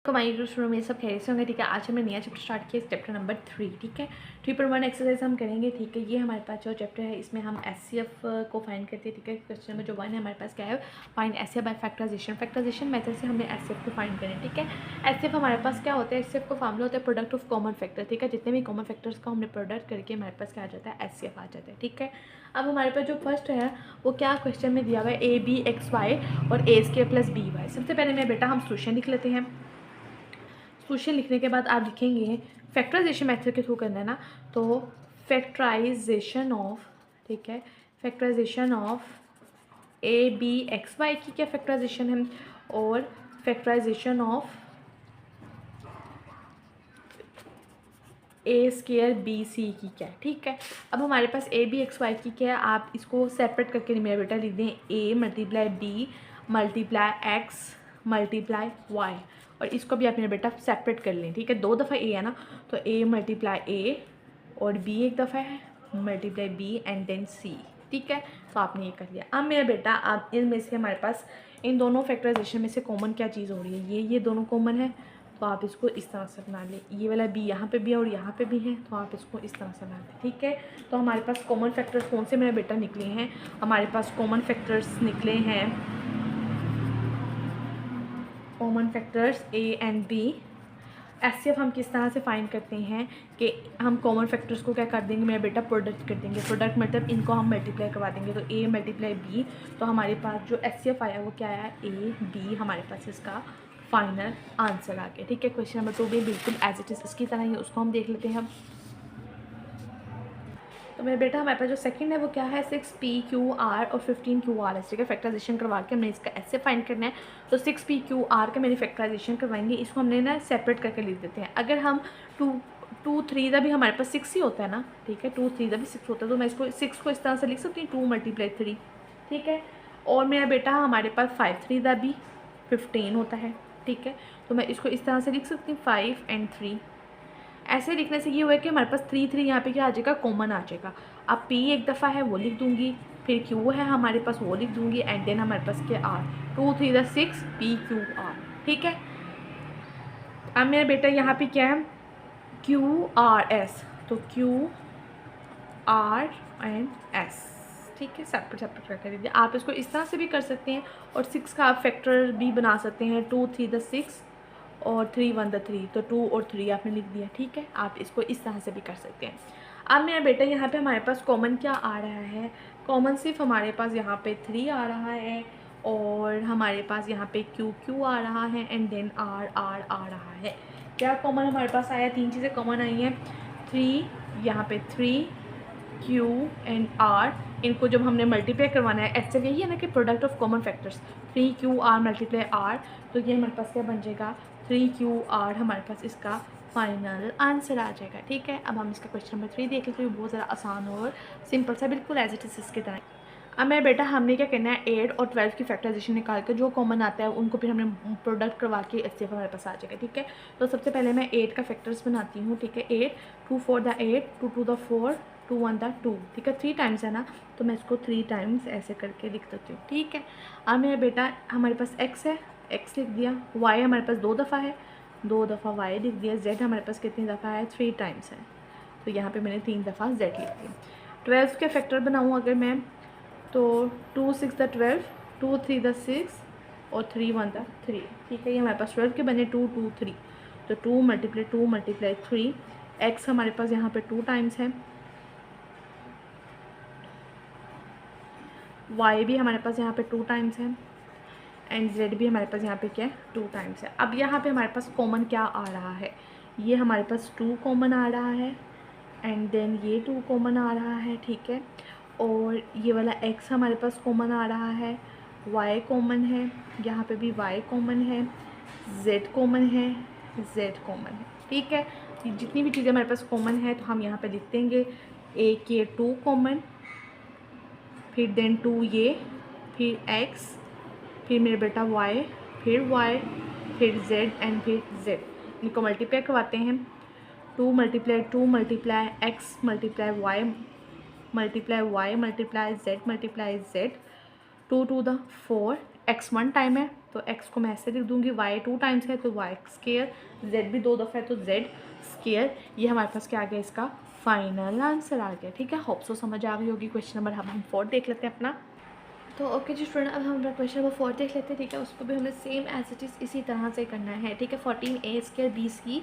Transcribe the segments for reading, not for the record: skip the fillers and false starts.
हमारी दोस्तों में सब खैरियत से होंगे। ठीक है, आज हमने नया चैप्टर स्टार्ट किया, चैप्टर नंबर 3। ठीक है, 3.1 एक्सरसाइज हम करेंगे। ठीक है, ये हमारे पास जो चैप्टर है इसमें हम एचसीएफ को फाइंड करते हैं। ठीक है, क्वेश्चन नंबर जो 1 है हमारे पास क्या है, find HCF by factorization. Factorization method से हमने एचसीएफ को फाइंड करें। ठीक है, एचसीएफ हमारे पास क्या होता है, एचसीएफ का फार्मूला होता है प्रोडक्ट ऑफ कॉमन फैक्टर। ठीक है, जितने भी कॉमन फैक्टर्स का हमने प्रोडक्ट करके हमारे पास क्या आ जाता है, एचसीएफ आ जाता है। ठीक है, अब हमारे पास जो फर्स्ट है वो क्या क्वेश्चन में दिया हुआ है, ए बी एक्स वाई और ए स्क्वायर प्लस बी वाई। सबसे पहले मेरा बेटा हम सोल्यूशन लिख लेते हैं। सोल्यूशन लिखने के बाद आप लिखेंगे फैक्टराइजेशन मेथड के थ्रू करना है ना, तो फैक्टराइजेशन ऑफ, ठीक है, factorization of A B X Y की क्या फैक्टराइजेशन है, और factorization of A square B C की क्या है। ठीक है, अब हमारे पास ए बी एक्स वाई की क्या है, आप इसको सेपरेट करके मेरा बेटा लिख दें, a multiply b multiply x multiply y, और इसको भी आप मेरा बेटा सेपरेट कर लें। ठीक है, 2 दफ़ा ए है ना, तो ए मल्टीप्लाई ए और बी एक दफ़ा है मल्टीप्लाई बी एंड देन सी। ठीक है, तो आपने ये कर लिया। अब मेरा बेटा आप इनमें से हमारे पास इन दोनों फैक्टराइजेशन में से कॉमन क्या चीज़ हो रही है, ये दोनों कॉमन है, तो आप इसको इस तरह से बना लें। ये वाला बी यहाँ पे भी है और यहाँ पे भी है, तो आप इसको इस तरह से बना लें। ठीक है, तो हमारे पास कॉमन फैक्टर्स कौन से मेरा बेटा निकले हैं, हमारे पास कॉमन फैक्टर्स निकले हैं, common factors A and B. HCF हम किस तरह से फाइंड करते हैं कि हम कॉमन फैक्टर्स को क्या कर देंगे मेरा बेटा, प्रोडक्ट कर देंगे। प्रोडक्ट मतलब इनको हम मल्टीप्लाई करवा देंगे, तो ए मल्टीप्लाई बी, तो हमारे पास जो एचसीएफ आया वो क्या आया, ए बी, हमारे पास इसका फाइनल आंसर आ गया। ठीक है, क्वेश्चन नंबर 2 भी बिल्कुल एज इट इज़ इसकी तरह ही, उसको हम देख लेते हैं। तो मेरा बेटा हमारे पास जो सेकंड है वो क्या है, 6p/q/r और 15q/r है। ठीक है, फैक्टराइजेशन करवा के हमने इसका ऐसे फाइंड करना है, तो 6p/q/r का मैंने फैक्टराइजेशन करवाएंगे, इसको हमने ना सेपरेट करके लिख देते हैं। अगर हम 2 3 का भी हमारे पास 6 ही होता है ना, ठीक है, 2 3 का भी 6 होता है, तो मैं इसको 6 को इस तरह से लिख सकती हूँ, 2 × 3। ठीक है, और मेरा बेटा हमारे पास 5 3 का भी 15 होता है। ठीक है, तो मैं इसको इस तरह से लिख सकती हूँ, 5 और 3। ऐसे लिखने से ये हुआ कि हमारे पास 3 3 यहाँ पे क्या आ जाएगा, कॉमन आ जाएगा। अब p एक दफ़ा है वो लिख दूँगी, फिर q है हमारे पास वो लिख दूँगी, एंड देन हमारे पास क्या r, 2 3 6 p/q/r। ठीक है, अब मेरा बेटा यहाँ पे क्या है, q/r/s, तो q/r एंड s। ठीक है, सेपरेट करके दीजिए। आप इसको इस तरह से भी कर सकते हैं, और 6 का आप फैक्टर भी बना सकते हैं, 2 3 6 और 3 1 3, तो 2 और 3 आपने लिख दिया। ठीक है, आप इसको इस तरह से भी कर सकते हैं। अब मेरा बेटा यहाँ पे हमारे पास कॉमन क्या आ रहा है, कॉमन सिर्फ हमारे पास यहाँ पे 3 आ रहा है, और हमारे पास यहाँ पे q आ रहा है, एंड देन r आ रहा है। क्या कॉमन हमारे पास आया, 3 चीज़ें कॉमन आई हैं, 3 यहाँ पे 3 q एंड r, इनको जब हमने मल्टीप्लाई करवाना है, ऐसे यही है ना कि product of common factors 3q/r multiply r, तो ये हमारे पास क्या बन जाएगा, 3q/r हमारे पास इसका फाइनल आंसर आ जाएगा। ठीक है, अब हम इसका क्वेश्चन नंबर 3 देख लेते हैं, बहुत ज़्यादा आसान और सिंपल सा, बिल्कुल एज इट इज़ इसकी तरह। अब मेरा बेटा हमने क्या करना है, 8 और 12 की फैक्टराइजेशन निकाल के जो कॉमन आता है उनको फिर हमने प्रोडक्ट करवा के इससे हमारे पास आ जाएगा। ठीक है, तो सबसे पहले मैं 8 का फैक्टर्स बनाती हूँ। ठीक है, 8 2 4 द 8 2 2 द 4 2 1 द 2। ठीक है, 3 टाइम्स है ना, तो मैं इसको 3 टाइम्स ऐसे करके लिख देती हूँ। ठीक है, अब मेरा बेटा हमारे पास x है, x लिख दिया, y हमारे पास 2 दफ़ा है, 2 दफ़ा y लिख दिया, z हमारे पास कितनी दफ़ा है, 3 टाइम्स है, तो यहाँ पे मैंने 3 दफ़ा z लिख दिया। 12 के फैक्टर बनाऊँ अगर मैं, तो 2 6 द 12 2 3 द 6 और 3 1 द 3। ठीक है, ये हमारे पास 12 के बने 2 2 3, तो 2 × 3, x हमारे पास यहाँ पे 2 टाइम्स है, y भी हमारे पास यहाँ पे 2 टाइम्स है, एंड z भी हमारे पास यहाँ पे क्या है, 2 टाइम्स है। अब यहाँ पे हमारे पास कॉमन क्या आ रहा है, ये हमारे पास 2 कॉमन आ रहा है, एंड देन ये 2 कॉमन आ रहा है। ठीक है, और ये वाला x हमारे पास कॉमन आ रहा है, y कॉमन है, यहाँ पे भी y कॉमन है, z कॉमन है, z कॉमन है। ठीक है, जितनी भी चीज़ें हमारे पास कॉमन है तो हम यहाँ पे लिख देंगे, एक ये 2 कॉमन, फिर देन 2 ये, फिर x, फिर मेरे बेटा y, फिर z एंड फिर z। इनको मल्टीप्लाई करवाते हैं, 2 multiply x multiply y multiply z multiply z, 2 2 the 4, x 1 time है, तो x को मैं ऐसे लिख दूँगी, y 2 टाइम्स है तो y स्क्वायर, z भी 2 दफ़ा है तो z स्क्वायर। ये हमारे पास क्या आ गया, इसका फाइनल आंसर आ गया। ठीक है, होप सो समझ आ गई होगी। क्वेश्चन नंबर हम 4 देख लेते हैं अपना। तो ओके जी स्टूडेंट, अब हम अपना क्वेश्चन नंबर 4 देख लेते हैं। ठीक है, उसको भी हमें सेम एज इट इज़ इसी तरह से करना है। ठीक है, 14a square B C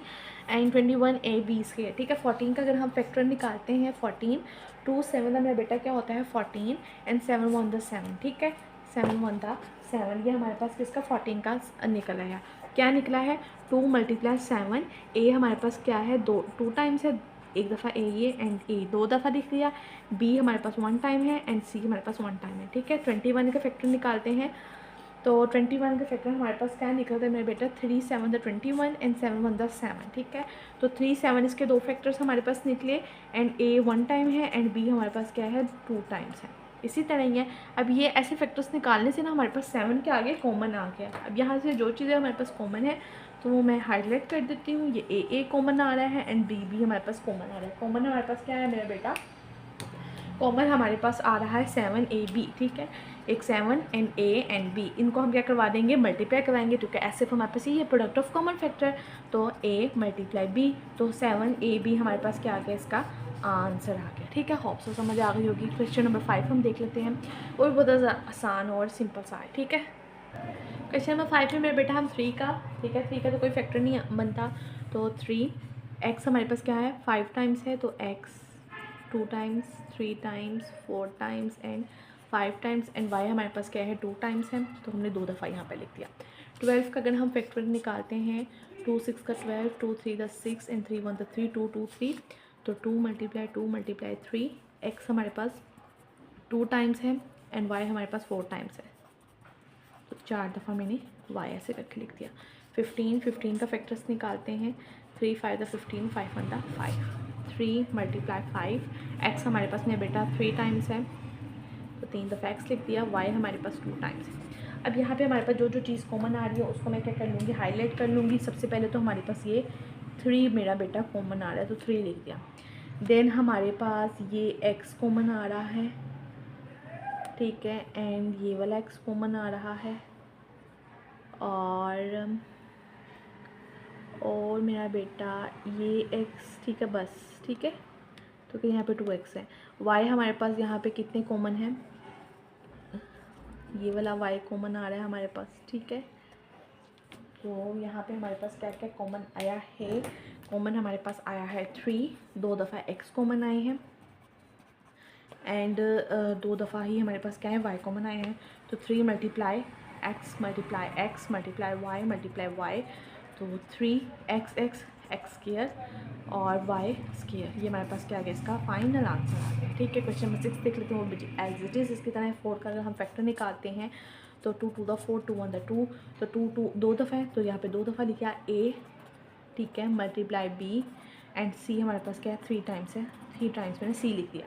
and 21a B square. ठीक है, 14 का अगर हम फैक्टर निकालते हैं 14 2 7 का मेरा बेटा क्या होता है 14 एंड 7 1 द 7। ठीक है, 7 1 द 7, ये हमारे पास किसका 14 का निकल आया। क्या निकला है 2 × 7। ए हमारे पास क्या है 2 टाइम्स है, एक दफ़ा ए ये एंड ए 2 दफ़ा लिख दिया। बी हमारे पास 1 टाइम है एंड सी हमारे पास 1 टाइम है। ठीक है, 21 का फैक्टर निकालते हैं तो 21 का फैक्टर हमारे पास क्या निकलता है मेरे बेटा 3 7 द 21 एंड 7 1 द 7। ठीक है, तो 3 7 इसके 2 फैक्टर्स हमारे पास निकले एंड ए 1 टाइम है एंड बी हमारे पास क्या है 2 टाइम्स है। इसी तरह ही है, अब ये ऐसे फैक्टर्स निकालने से ना हमारे पास 7 के आगे कॉमन आ गया। अब यहाँ से जो चीज़ें हमारे पास कॉमन है तो वो मैं हाईलाइट कर देती हूँ। ये ए कॉमन आ रहा है एंड बी हमारे पास कॉमन आ रहा है। कॉमन हमारे पास क्या है मेरा बेटा, कॉमन हमारे पास आ रहा है 7ab। ठीक है, एक 7 एंड ए एंड बी, इनको हम क्या करवा देंगे मल्टीप्लाई करवाएंगे क्योंकि ऐसे हमारे पास ये है प्रोडक्ट ऑफ कॉमन फैक्टर। तो a × b, तो 7ab हमारे पास क्या आ गया, इसका आंसर आ गया। ठीक है, होप सो समझ आ गई होगी। क्वेश्चन नंबर 5 हम देख लेते हैं, और बहुत आसान और सिंपल सा है। ठीक है, क्वेश्चन नंबर 5 में मेरे बेटा हम 3 का, ठीक है 3 का तो कोई फैक्टर नहीं बनता, तो 3x हमारे पास क्या है 5 टाइम्स है तो x 2 times 3 times 4 times and 5 times and y हमारे पास क्या है 2 टाइम्स है, तो हमने 2 दफ़ा यहाँ पे लिख दिया। 12 का अगर हम फैक्टर निकालते हैं 2 6 का 12, 2 3 का 6 एंड 3 1 का 3, 2 2 3, तो 2 × 3, x हमारे पास 2 टाइम्स है एंड y हमारे पास 4 टाइम्स है, तो 4 दफ़ा मैंने y ऐसे करके लिख दिया। 15 का फैक्टर्स निकालते हैं 3 5 द 15, 5 1 द 5, 3 × 5, x हमारे पास मेरा बेटा 3 टाइम्स है तो 3 दफ़ा x लिख दिया। y हमारे पास 2 टाइम्स है। अब यहाँ पे हमारे पास जो चीज़ कॉमन आ रही है उसको मैं क्या कर लूँगी, हाईलाइट कर लूँगी। सबसे पहले तो हमारे पास ये 3 मेरा बेटा कॉमन आ रहा है तो 3 लिख दिया। देन हमारे पास ये x कॉमन आ रहा है, ठीक है, एंड ये वाला x कॉमन आ रहा है और मेरा बेटा ये x, ठीक है बस, ठीक है, तो कि यहाँ पे 2x है। y हमारे पास यहाँ पे कितने कॉमन हैं, ये वाला y कॉमन आ रहा है हमारे पास, ठीक है। तो यहाँ पे हमारे पास क्या क्या कॉमन आया है, कॉमन हमारे पास आया है 3, 2 दफ़ा x कॉमन आए हैं एंड 2 दफ़ा ही हमारे पास क्या है y कॉमन आए हैं, तो 3 × x × y, तो 3x x स्क्वायर और y स्क्वायर, ये हमारे पास क्या आ गया, इसका फाइनल आंसर आ गया। ठीक है, क्वेश्चन नंबर 6 देख लेते हैं, वो एज इट इज़ इसकी तरह 4 का अगर हम फैक्टर निकालते हैं तो 2 2 द 4, 2 1 द 2, तो 2 2 2 दफ़ा है तो यहाँ पे 2 दफ़ा लिखा a, ठीक है, × b एंड c हमारे पास क्या है 3 टाइम्स है, 3 टाइम्स मैंने c लिख दिया।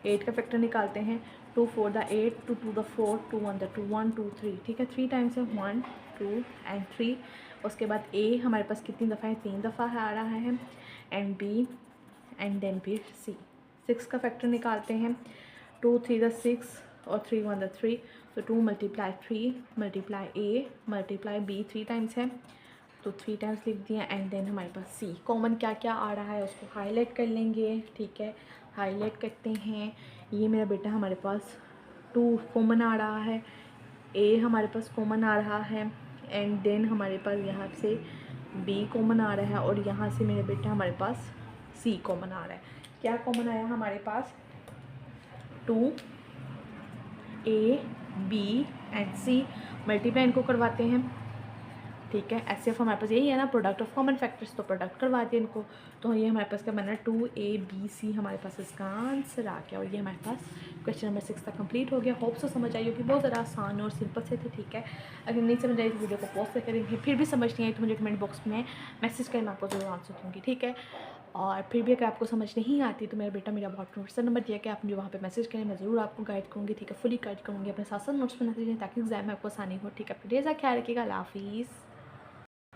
8 का फैक्टर निकालते हैं 2 4 द 8, 2 2 द 4, 2 1 द 2, 1 2 3, ठीक है, 3 टाइम्स है 1 2 एंड 3। उसके बाद a हमारे पास कितनी दफ़ा है 3 दफ़ा है आ रहा है एंड b एंड देन फिर c। 6 का फैक्टर निकालते हैं 2 3 द 6 और 3 1 द 3, तो 2 × 3 × a × b 3 टाइम्स है तो 3 टाइम्स लिख दिया एंड देन हमारे पास c। कॉमन क्या क्या आ रहा है उसको हाईलाइट कर लेंगे, ठीक है, हाईलाइट करते हैं। ये मेरा बेटा हमारे पास 2 कॉमन आ रहा है, a हमारे पास कॉमन आ रहा है एंड देन हमारे पास यहाँ से b कॉमन आ रहा है और यहाँ से मेरे बेटा हमारे पास c कॉमन आ रहा है। क्या कॉमन आया हमारे पास 2 a b and c, multiply इनको करवाते हैं, ठीक है। एच सी एफ हमारे पास यही है ना, प्रोडक्ट ऑफ कॉमन फैक्टर्स, तो प्रोडक्ट करवा दिए इनको, तो ये हमारे पास क्या बना 2ab c हमारे पास इसका आंसर आ गया। और ये हमारे पास क्वेश्चन नंबर 6 तक कंप्लीट हो गया। होप सो समझ आई होगी, बहुत ज़्यादा आसान और सिंपल से थे, ठीक है। अगर नहीं समझ आई तो वीडियो को पॉज करेंगे, फिर भी समझ नहीं आई तो मुझे कमेंट बॉक्स में मैसेज करें, मैं आपको ज़रूर आंसर दूँगी, ठीक है। और फिर भी अगर आपको समझ नहीं आती तो मेरा बेटा मेरा व्हाट्सएप नंबर दिया कि आप मुझे वहाँ पे मैसेज करें, मैं ज़रूर आपको गाइड करूँगी, ठीक है, फुली गाइड करूँगी, अपने साथ साथ नोट्स बनाते रहें ताकि एग्जाम में आपको आसानी हो, ठीक है। प्लीज़ ख्याल रखिएगा, अल्लाह हाफिज़।